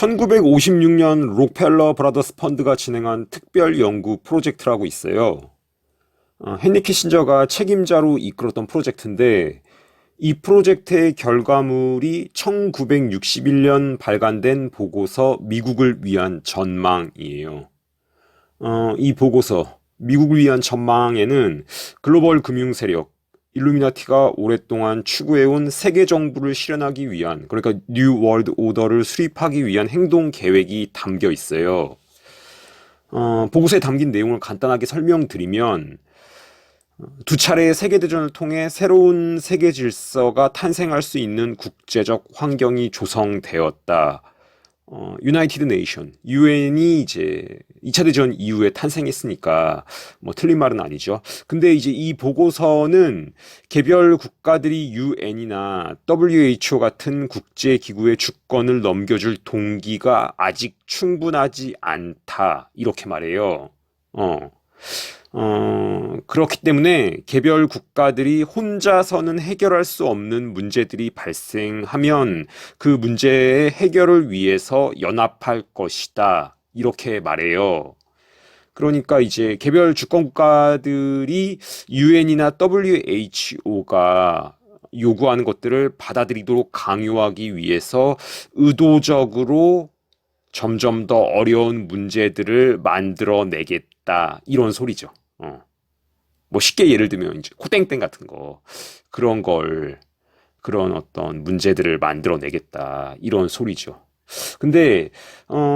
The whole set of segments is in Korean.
1956년 록펠러 브라더스 펀드가 진행한 특별 연구 프로젝트라고 있어요. 헨리 키신저가 책임자로 이끌었던 프로젝트인데 이 프로젝트의 결과물이 1961년 발간된 보고서 미국을 위한 전망이에요. 이 보고서 미국을 위한 전망에는 글로벌 금융 세력 일루미나티가 오랫동안 추구해온 세계 정부를 실현하기 위한, 그러니까 뉴 월드 오더를 수립하기 위한 행동 계획이 담겨 있어요. 보고서에 담긴 내용을 간단하게 설명드리면 두 차례의 세계대전을 통해 새로운 세계 질서가 탄생할 수 있는 국제적 환경이 조성되었다. 유나이티드 네이션, 유엔이 이제 2차 대전 이후에 탄생했으니까 뭐 틀린 말은 아니죠. 근데 이제 이 보고서는 개별 국가들이 유엔이나 WHO 같은 국제 기구의 주권을 넘겨줄 동기가 아직 충분하지 않다. 이렇게 말해요. 그렇기 때문에 개별 국가들이 혼자서는 해결할 수 없는 문제들이 발생하면 그 문제의 해결을 위해서 연합할 것이다. 이렇게 말해요. 그러니까 이제 개별 주권 국가들이 유엔이나 WHO가 요구하는 것들을 받아들이도록 강요하기 위해서 의도적으로 점점 더 어려운 문제들을 만들어내겠다. 이런 소리죠. 뭐 쉽게 예를 들면 이제 코땡땡 같은 거 그런 어떤 문제들을 만들어내겠다. 이런 소리죠. 근데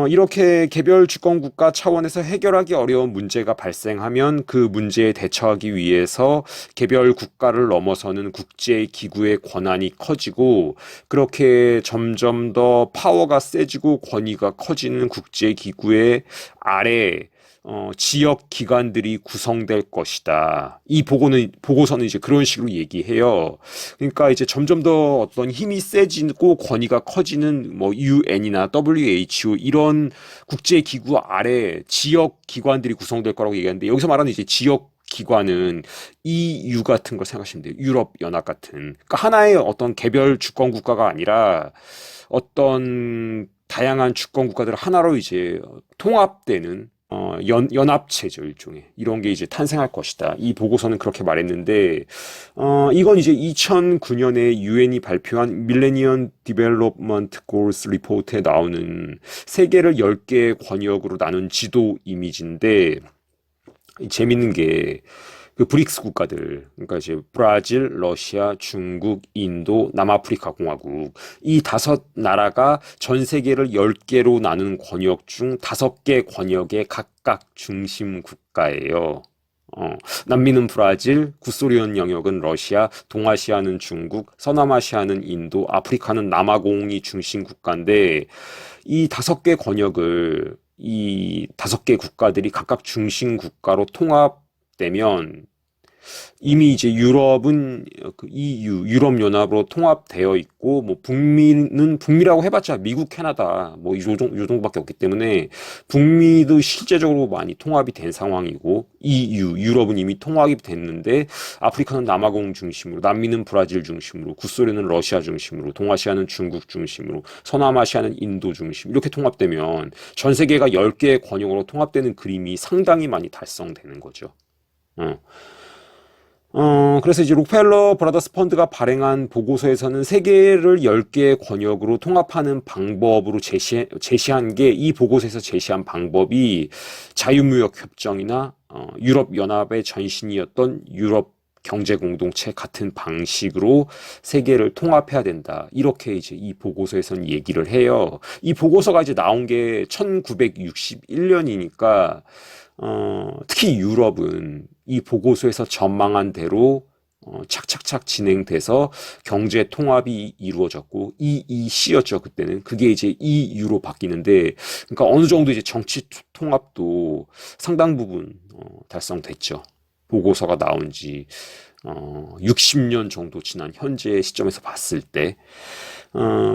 이렇게 개별 주권 국가 차원에서 해결하기 어려운 문제가 발생하면 그 문제에 대처하기 위해서 개별 국가를 넘어서는 국제 기구의 권한이 커지고 그렇게 점점 더 파워가 세지고 권위가 커지는 국제 기구의 아래 지역 기관들이 구성될 것이다. 이 보고서는 이제 그런 식으로 얘기해요. 그러니까 이제 점점 더 어떤 힘이 세지고 권위가 커지는 뭐 UN이나 WHO 이런 국제 기구 아래 지역 기관들이 구성될 거라고 얘기하는데 여기서 말하는 이제 지역 기관은 EU 같은 걸 생각하시면 돼요. 유럽 연합 같은. 그러니까 하나의 어떤 개별 주권 국가가 아니라 어떤 다양한 주권 국가들 하나로 이제 통합되는 연합체죠, 일종의. 이런 게 이제 탄생할 것이다. 이 보고서는 그렇게 말했는데, 이건 이제 2009년에 유엔이 발표한 밀레니엄 디벨롭먼트 골스 리포트에 나오는 세계를 10개의 권역으로 나눈 지도 이미지인데, 재밌는 게, 그 브릭스 국가들, 그러니까 이제 브라질, 러시아, 중국, 인도, 남아프리카 공화국 이 5나라가 전 세계를 10개로 나눈 권역 중 5개 권역의 각각 중심 국가예요. 남미는 브라질, 구소련 영역은 러시아, 동아시아는 중국, 서남아시아는 인도, 아프리카는 남아공이 중심 국가인데 이 5개 권역을 이 5개 국가들이 각각 중심 국가로 통합되면 이미 이제 유럽은 그 EU, 유럽연합으로 통합되어 있고, 뭐 북미는 북미라고 해봤자 미국, 캐나다 뭐 요 정도밖에 없기 때문에 북미도 실제적으로 많이 통합이 된 상황이고, EU, 유럽은 이미 통합이 됐는데 아프리카는 남아공 중심으로, 남미는 브라질 중심으로, 구소련은 러시아 중심으로, 동아시아는 중국 중심으로, 서남아시아는 인도 중심 이렇게 통합되면 전 세계가 10개의 권역으로 통합되는 그림이 상당히 많이 달성되는 거죠. 그래서 이제 록펠러 브라더스 펀드가 발행한 보고서에서는 세계를 10개의 권역으로 통합하는 방법으로 제시한 게 이 보고서에서 제시한 방법이 자유무역 협정이나 유럽연합의 전신이었던 유럽 경제공동체 같은 방식으로 세계를 통합해야 된다. 이렇게 이제 이 보고서에서는 얘기를 해요. 이 보고서가 이제 나온 게 1961년이니까 특히 유럽은 이 보고서에서 전망한 대로 착착착 진행돼서 경제 통합이 이루어졌고 EEC였죠 그때는. 그게 이제 EU로 바뀌는데 그러니까 어느 정도 이제 정치 통합도 상당 부분 달성됐죠. 보고서가 나온 지 60년 정도 지난 현재 시점에서 봤을 때,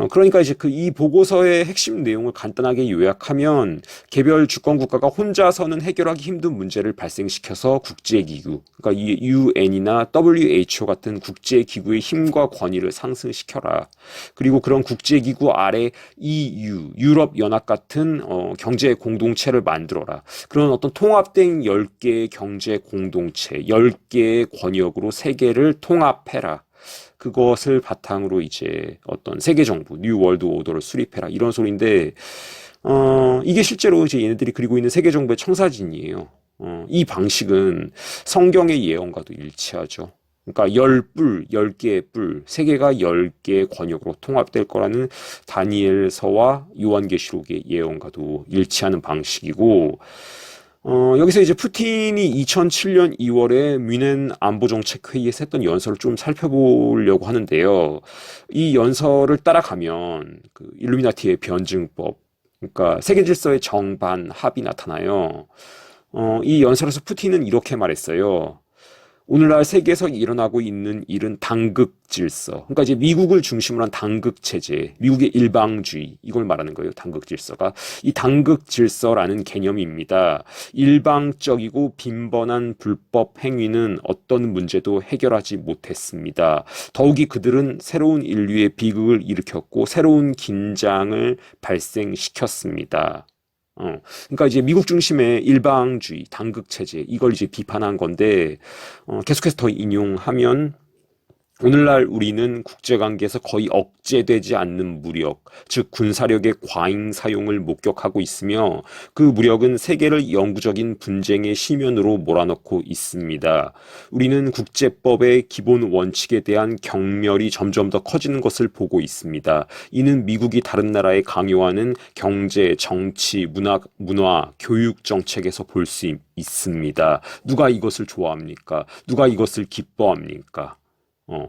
그러니까 이제 이 보고서의 핵심 내용을 간단하게 요약하면 개별 주권 국가가 혼자서는 해결하기 힘든 문제를 발생시켜서 국제기구, 그러니까 이 UN이나 WHO 같은 국제기구의 힘과 권위를 상승시켜라. 그리고 그런 국제기구 아래 EU, 유럽연합 같은 경제 공동체를 만들어라. 그런 어떤 통합된 10개의 경제 공동체, 10개의 권역으로 세계를 통합해라. 그것을 바탕으로 이제 어떤 세계 정부, 뉴 월드 오더를 수립해라. 이런 소리인데, 이게 실제로 이제 얘네들이 그리고 있는 세계 정부의 청사진이에요. 이 방식은 성경의 예언과도 일치하죠. 그러니까 10개의 뿔, 세계가 10개의 권역으로 통합될 거라는 다니엘서와 요한계시록의 예언과도 일치하는 방식이고, 여기서 이제 푸틴이 2007년 2월에 뮌헨 안보정책회의에서 했던 연설을 좀 살펴보려고 하는데요. 이 연설을 따라가면 그 일루미나티의 변증법, 그러니까 세계 질서의 정반 합이 나타나요. 이 연설에서 푸틴은 이렇게 말했어요. 오늘날 세계에서 일어나고 있는 일은 당극 질서. 그러니까 이제 미국을 중심으로 한 당극 체제, 미국의 일방주의, 이걸 말하는 거예요. 당극 질서가. 이 당극 질서라는 개념입니다. 일방적이고 빈번한 불법 행위는 어떤 문제도 해결하지 못했습니다. 더욱이 그들은 새로운 인류의 비극을 일으켰고 새로운 긴장을 발생시켰습니다. 그러니까 이제 미국 중심의 일방주의, 당극 체제, 이걸 이제 비판한 건데, 계속해서 더 인용하면, 오늘날 우리는 국제관계에서 거의 억제되지 않는 무력, 즉 군사력의 과잉 사용을 목격하고 있으며 그 무력은 세계를 영구적인 분쟁의 심연으로 몰아넣고 있습니다. 우리는 국제법의 기본 원칙에 대한 경멸이 점점 더 커지는 것을 보고 있습니다. 이는 미국이 다른 나라에 강요하는 경제, 정치, 문화, 교육 정책에서 볼 수 있습니다. 누가 이것을 좋아합니까? 누가 이것을 기뻐합니까?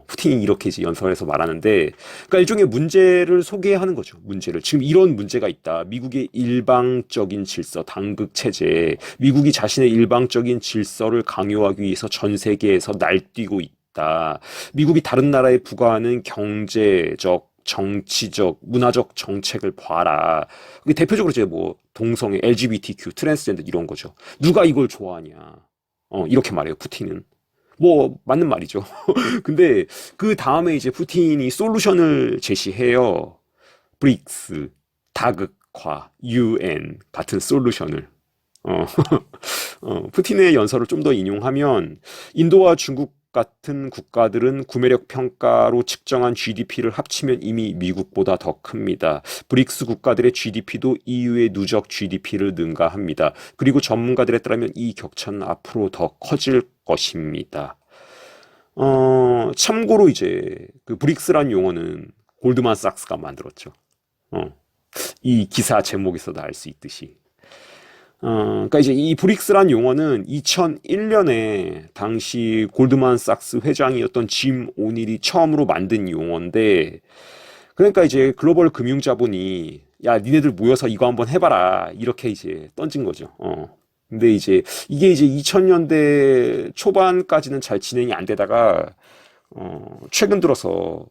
푸틴이 이렇게 이제 연설에서 말하는데, 그러니까 일종의 문제를 소개하는 거죠. 문제를. 지금 이런 문제가 있다. 미국의 일방적인 질서, 당극 체제, 미국이 자신의 일방적인 질서를 강요하기 위해서 전 세계에서 날뛰고 있다. 미국이 다른 나라에 부과하는 경제적, 정치적, 문화적 정책을 봐라. 그게 대표적으로 이제 뭐 동성애, LGBTQ, 트랜스젠더 이런 거죠. 누가 이걸 좋아하냐? 이렇게 말해요. 푸틴은. 뭐 맞는 말이죠. 근데 그 다음에 이제 푸틴이 솔루션을 제시해요. 브릭스, 다극화, UN 같은 솔루션을. 어, 푸틴의 연설을 좀 더 인용하면 인도와 중국 같은 국가들은 구매력 평가로 측정한 GDP를 합치면 이미 미국보다 더 큽니다. 브릭스 국가들의 GDP도 EU의 누적 GDP를 능가합니다. 그리고 전문가들에 따르면 이 격차는 앞으로 더 커질 것입니다. 참고로 이제 그 브릭스란 용어는 골드만삭스가 만들었죠. 이 기사 제목에서도 알 수 있듯이. 그러니까 이제 이 브릭스란 용어는 2001년에 당시 골드만삭스 회장이었던 짐 오닐이 처음으로 만든 용어인데, 그러니까 이제 글로벌 금융자본이 야, 니네들 모여서 이거 한번 해봐라 이렇게 이제 던진 거죠. 근데 이제 이게 이제 2000년대 초반까지는 잘 진행이 안 되다가 최근 들어서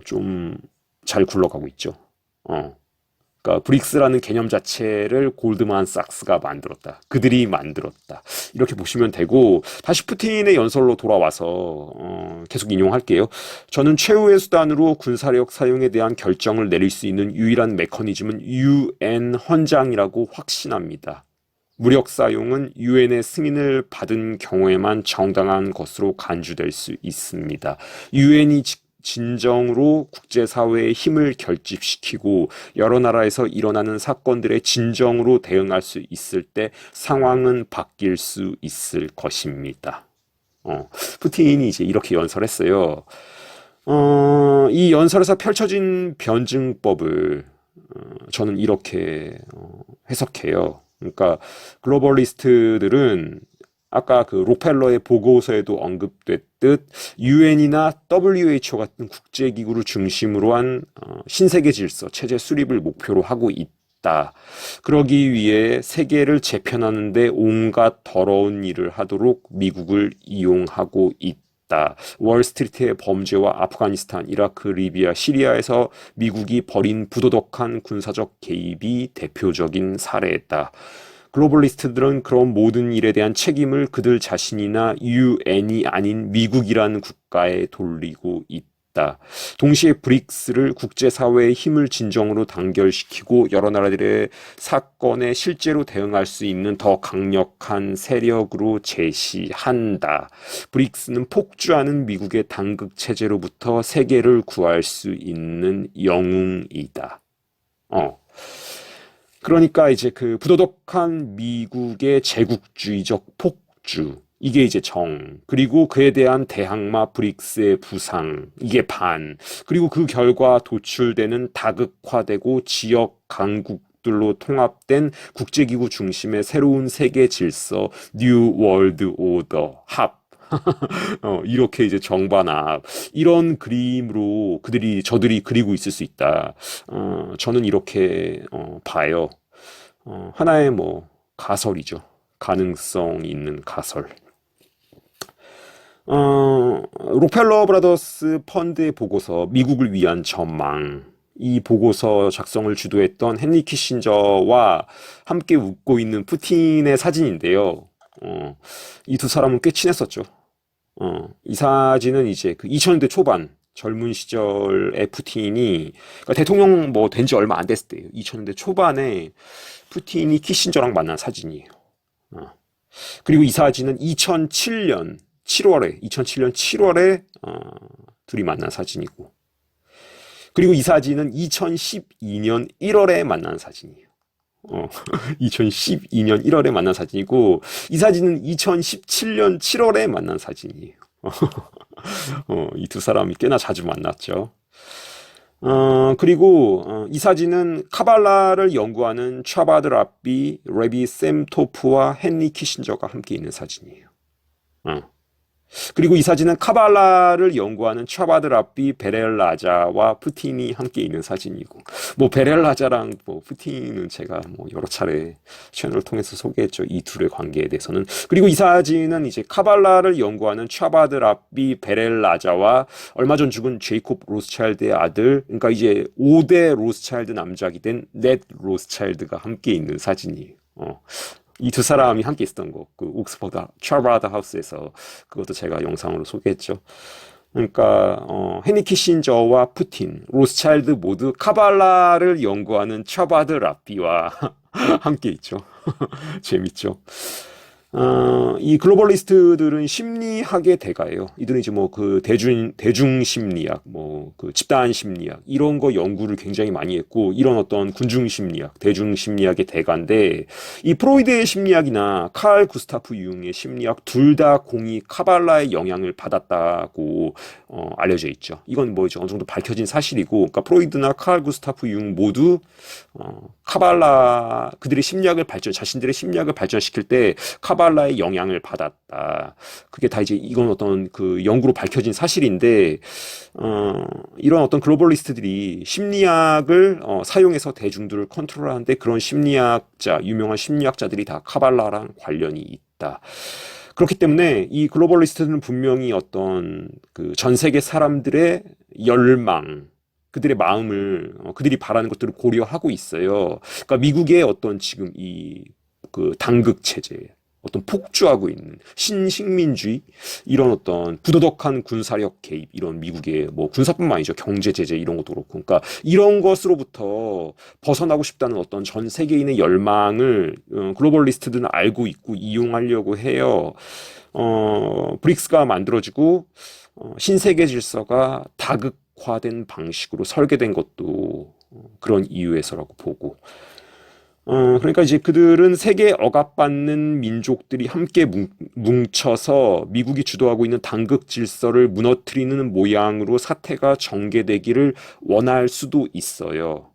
좀 잘 굴러가고 있죠. 그러니까 브릭스라는 개념 자체를 골드만삭스가 만들었다. 그들이 만들었다. 이렇게 보시면 되고, 다시 푸틴의 연설로 돌아와서 계속 인용할게요. 저는 최후의 수단으로 군사력 사용에 대한 결정을 내릴 수 있는 유일한 메커니즘은 UN 헌장이라고 확신합니다. 무력 사용은 유엔의 승인을 받은 경우에만 정당한 것으로 간주될 수 있습니다. 유엔이 진정으로 국제사회의 힘을 결집시키고 여러 나라에서 일어나는 사건들에 진정으로 대응할 수 있을 때 상황은 바뀔 수 있을 것입니다. 푸틴이 이제 이렇게 연설했어요. 이 연설에서 펼쳐진 변증법을 저는 이렇게 해석해요. 그러니까 글로벌리스트들은 아까 그 록펠러의 보고서에도 언급됐듯 UN이나 WHO 같은 국제기구를 중심으로 한 신세계 질서, 체제 수립을 목표로 하고 있다. 그러기 위해 세계를 재편하는 데 온갖 더러운 일을 하도록 미국을 이용하고 있다. 있다. 월스트리트의 범죄와 아프가니스탄, 이라크, 리비아, 시리아에서 미국이 벌인 부도덕한 군사적 개입이 대표적인 사례였다. 글로벌리스트들은 그런 모든 일에 대한 책임을 그들 자신이나 유엔이 아닌 미국이라는 국가에 돌리고 있다. 동시에 브릭스를 국제사회의 힘을 진정으로 단결시키고 여러 나라들의 사건에 실제로 대응할 수 있는 더 강력한 세력으로 제시한다. 브릭스는 폭주하는 미국의 단극 체제로부터 세계를 구할 수 있는 영웅이다. 그러니까 이제 그 부도덕한 미국의 제국주의적 폭주, 이게 이제 정, 그리고 그에 대한 대항마 브릭스의 부상, 이게 반, 그리고 그 결과 도출되는 다극화되고 지역 강국들로 통합된 국제기구 중심의 새로운 세계 질서, 뉴 월드 오더, 합. 이렇게 이제 정반합, 이런 그림으로 저들이 그리고 있을 수 있다. 저는 이렇게 봐요. 하나의 뭐 가설이죠. 가능성이 있는 가설. 록펠러 브라더스 펀드의 보고서 미국을 위한 전망, 이 보고서 작성을 주도했던 헨리 키신저와 함께 웃고 있는 푸틴의 사진인데요. 이 두 사람은 꽤 친했었죠. 이 사진은 이제 그 2000년대 초반 젊은 시절의 푸틴이, 그러니까 대통령 뭐 된 지 얼마 안 됐을 때예요. 2000년대 초반에 푸틴이 키신저랑 만난 사진이에요. 그리고 이 사진은 2007년 7월에 둘이 만난 사진이고, 그리고 이 사진은 2012년 1월에 만난 사진이에요. 2012년 1월에 만난 사진이고, 이 사진은 2017년 7월에 만난 사진이에요. 이 두 사람이 꽤나 자주 만났죠. 그리고 이 사진은 카발라를 연구하는 차바드 랍비, 레비 샘토프와 헨리 키신저가 함께 있는 사진이에요. 그리고 이 사진은 카발라를 연구하는 차바드 랍비, 베렐 라자와 푸틴이 함께 있는 사진이고, 뭐 베렐 라자랑 뭐 푸틴은 제가 뭐 여러 차례 채널을 통해서 소개했죠. 이 둘의 관계에 대해서는. 그리고 이 사진은 이제 카발라를 연구하는 차바드 랍비, 베렐 라자와 얼마 전 죽은 제이콥 로스차일드의 아들, 그러니까 이제 5대 로스차일드 남작이 된 넷 로스차일드가 함께 있는 사진이에요. 이 두 사람이 함께 있었던 거, 그 옥스퍼드 차바드 하우스에서, 그것도 제가 영상으로 소개했죠. 그러니까 헨리 키신저와 푸틴, 로스차일드 모두 카발라를 연구하는 차바드 랍비와 함께 있죠. 재밌죠. 이 글로벌리스트들은 심리학의 대가예요. 이들은 이제 뭐 그 대중 심리학, 뭐 그 집단 심리학, 이런 거 연구를 굉장히 많이 했고, 이런 어떤 군중 심리학, 대중 심리학의 대가인데, 이 프로이드의 심리학이나 칼 구스타프 융의 심리학 둘 다 공이 카발라의 영향을 받았다고 알려져 있죠. 이건 뭐 이제 어느 정도 밝혀진 사실이고, 그러니까 프로이드나 칼 구스타프 융 모두 카발라, 그들의 심리학을 자신들의 심리학을 발전시킬 때 카발라의 영향을 받았다. 그게 다 이제 이건 어떤 그 연구로 밝혀진 사실인데, 이런 어떤 글로벌리스트들이 심리학을 사용해서 대중들을 컨트롤하는데, 그런 유명한 심리학자들이 다 카발라랑 관련이 있다. 그렇기 때문에 이 글로벌리스트들은 분명히 어떤 그 전 세계 사람들의 열망, 그들의 마음을, 그들이 바라는 것들을 고려하고 있어요. 그러니까 미국의 어떤 지금 이 그 당극 체제, 어떤 폭주하고 있는 신식민주의, 이런 어떤 부도덕한 군사력 개입, 이런 미국의 뭐 군사뿐만 아니죠, 경제 제재 이런 것도 그렇고, 그러니까 이런 것으로부터 벗어나고 싶다는 어떤 전 세계인의 열망을 글로벌리스트들은 알고 있고 이용하려고 해요. 브릭스가 만들어지고 신세계 질서가 다극화된 방식으로 설계된 것도 그런 이유에서라고 보고, 그러니까 이제 그들은 세계에 억압받는 민족들이 함께 뭉쳐서 미국이 주도하고 있는 당극 질서를 무너뜨리는 모양으로 사태가 전개되기를 원할 수도 있어요.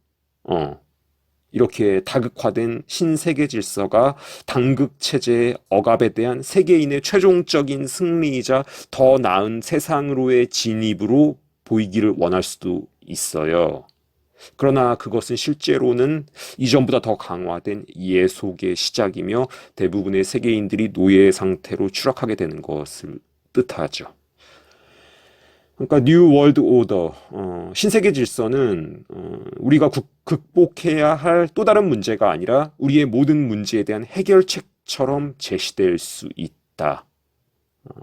이렇게 다극화된 신세계 질서가 당극 체제의 억압에 대한 세계인의 최종적인 승리이자 더 나은 세상으로의 진입으로 보이기를 원할 수도 있어요. 그러나 그것은 실제로는 이전보다 더 강화된 예속의 시작이며 대부분의 세계인들이 노예 상태로 추락하게 되는 것을 뜻하죠. 그러니까 뉴 월드 오더, 신세계 질서는 우리가 극복해야 할 또 다른 문제가 아니라 우리의 모든 문제에 대한 해결책처럼 제시될 수 있다.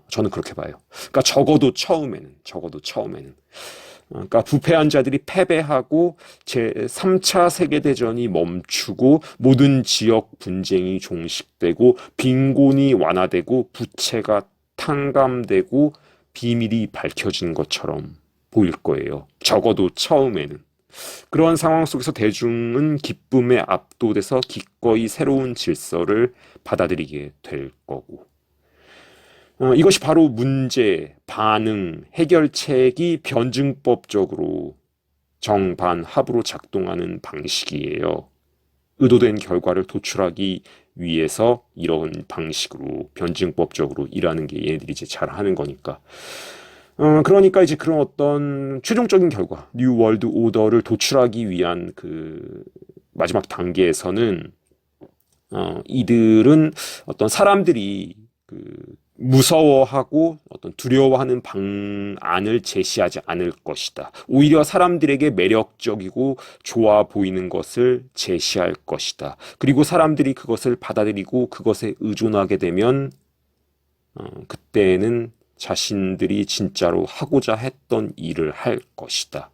저는 그렇게 봐요. 그러니까 적어도 처음에는. 그러니까 부패한 자들이 패배하고 제3차 세계대전이 멈추고 모든 지역 분쟁이 종식되고 빈곤이 완화되고 부채가 탕감되고 비밀이 밝혀진 것처럼 보일 거예요. 적어도 처음에는. 그러한 상황 속에서 대중은 기쁨에 압도돼서 기꺼이 새로운 질서를 받아들이게 될 거고. 이것이 바로 문제, 반응, 해결책이 변증법적으로 정반합으로 작동하는 방식이에요. 의도된 결과를 도출하기 위해서 이런 방식으로 변증법적으로 일하는 게 얘네들이 이제 잘 하는 거니까. 그러니까 이제 그런 어떤 최종적인 결과, 뉴 월드 오더를 도출하기 위한 그 마지막 단계에서는 이들은 어떤 사람들이 그 무서워하고 어떤 두려워하는 방안을 제시하지 않을 것이다. 오히려 사람들에게 매력적이고 좋아 보이는 것을 제시할 것이다. 그리고 사람들이 그것을 받아들이고 그것에 의존하게 되면 그때는 자신들이 진짜로 하고자 했던 일을 할 것이다.